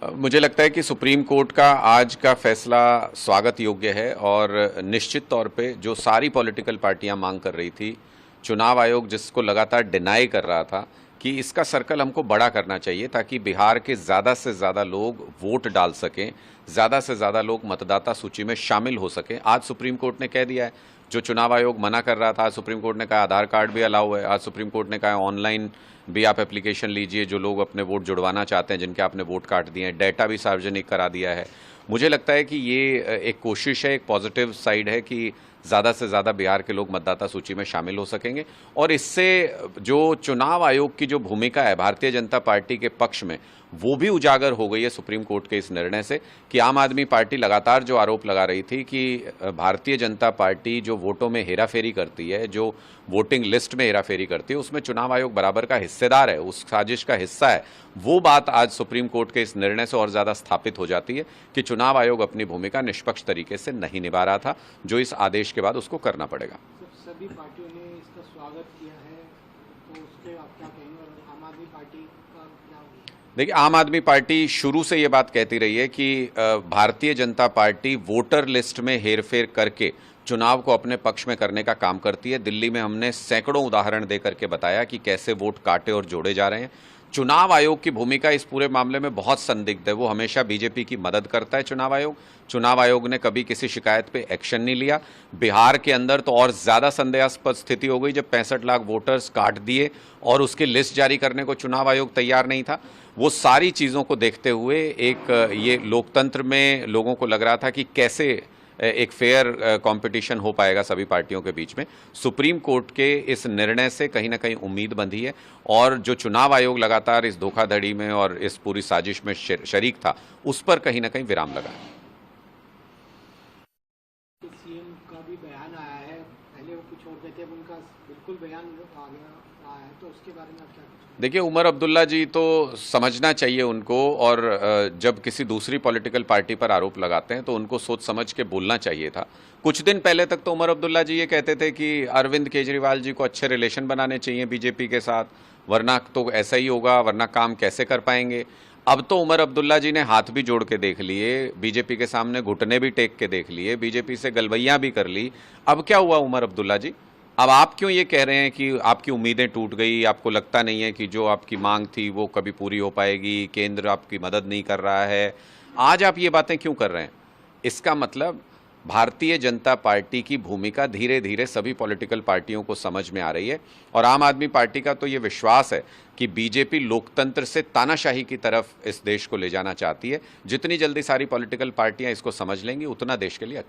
मुझे लगता है कि सुप्रीम कोर्ट का आज का फैसला स्वागत योग्य है और निश्चित तौर पे जो सारी पॉलिटिकल पार्टियां मांग कर रही थी, चुनाव आयोग जिसको लगातार डिनाई कर रहा था कि इसका सर्कल हमको बड़ा करना चाहिए ताकि बिहार के ज़्यादा से ज़्यादा लोग वोट डाल सकें, ज़्यादा से ज़्यादा लोग मतदाता सूची में शामिल हो सकें। आज सुप्रीम कोर्ट ने कह दिया है, जो चुनाव आयोग मना कर रहा था, आज सुप्रीम कोर्ट ने कहा आधार कार्ड भी अलाउ है। आज सुप्रीम कोर्ट ने कहा ऑनलाइन भी आप एप्लीकेशन लीजिए, जो लोग अपने वोट जुड़वाना चाहते हैं, जिनके आपने वोट काट दिए हैं, डेटा भी सार्वजनिक करा दिया है। मुझे लगता है कि ये एक कोशिश है, एक पॉजिटिव साइड है कि ज़्यादा से ज़्यादा बिहार के लोग मतदाता सूची में शामिल हो सकेंगे और इससे जो चुनाव आयोग की जो भूमिका है भारतीय जनता पार्टी के पक्ष में, वो भी उजागर हो गई है सुप्रीम कोर्ट के इस निर्णय से कि आम आदमी पार्टी लगातार जो आरोप लगा रही थी कि भारतीय जनता पार्टी जो वोटों में हेराफेरी करती है, जो वोटिंग लिस्ट में हेराफेरी करती है, उसमें चुनाव आयोग बराबर का हिस्सेदार है, उस साजिश का हिस्सा है। वो बात आज सुप्रीम कोर्ट के इस निर्णय से और ज़्यादा स्थापित हो जाती है कि चुनाव आयोग अपनी भूमिका निष्पक्ष तरीके से नहीं निभा रहा था, जो इस आदेश के बाद उसको करना पड़ेगा। सभी पार्टियों ने इसका स्वागत किया है, तो उसके आप क्या कहेंगे और आम आदमी पार्टी का क्या होगा? देखिए, आम आदमी पार्टी शुरू से ये बात कहती रही है कि Bharatiya Janata party voter list में हेरफेर करके चुनाव को अपने पक्ष में करने का काम करती है। दिल्ली में हमने सैकड़ों उदाहरण दे करके बताया कि कैसे वोट काटे और जोड़े जा रहे हैं। चुनाव आयोग की भूमिका इस पूरे मामले में बहुत संदिग्ध है। वो हमेशा बीजेपी की मदद करता है। चुनाव आयोग ने कभी किसी शिकायत पे एक्शन नहीं लिया। बिहार के अंदर तो और ज़्यादा संदेहास्पद स्थिति हो गई जब 65 लाख वोटर्स काट दिए और उसकी लिस्ट जारी करने को चुनाव आयोग तैयार नहीं था। वो सारी चीज़ों को देखते हुए एक ये लोकतंत्र में लोगों को लग रहा था कि कैसे एक फेयर कंपटीशन हो पाएगा सभी पार्टियों के बीच में। सुप्रीम कोर्ट के इस निर्णय से कहीं ना कहीं उम्मीद बंधी है और जो चुनाव आयोग लगातार इस धोखाधड़ी में और इस पूरी साजिश में शरीक था, उस पर कहीं ना कहीं विराम लगा है। सीएम का भी बयान आया है, पहले वो कुछ और कहते हैं, उनका बिल्कुल बयान आ गया आया है, तो उसके बारे में आप क्या कुछ? देखिए, उमर अब्दुल्ला जी तो समझना चाहिए उनको, और जब किसी दूसरी पॉलिटिकल पार्टी पर आरोप लगाते हैं तो उनको सोच समझ के बोलना चाहिए था। कुछ दिन पहले तक तो उमर अब्दुल्ला जी ये कहते थे कि अरविंद केजरीवाल जी को अच्छे रिलेशन बनाने चाहिए बीजेपी के साथ, वरना तो ऐसा ही होगा, वरना काम कैसे कर पाएंगे। अब तो उमर अब्दुल्ला जी ने हाथ भी जोड़ के देख लिए, बीजेपी के सामने घुटने भी टेक के देख लिए, बीजेपी से गलबैयां भी कर ली। अब क्या हुआ उमर अब्दुल्ला जी? अब आप क्यों ये कह रहे हैं कि आपकी उम्मीदें टूट गई, आपको लगता नहीं है कि जो आपकी मांग थी वो कभी पूरी हो पाएगी, केंद्र आपकी मदद नहीं कर रहा है? आज आप ये बातें क्यों कर रहे हैं? इसका मतलब भारतीय जनता पार्टी की भूमिका धीरे धीरे सभी पॉलिटिकल पार्टियों को समझ में आ रही है और आम आदमी पार्टी का तो ये विश्वास है कि बीजेपी लोकतंत्र से तानाशाही की तरफ इस देश को ले जाना चाहती है। जितनी जल्दी सारी पॉलिटिकल पार्टियां इसको समझ लेंगी, उतना देश के लिए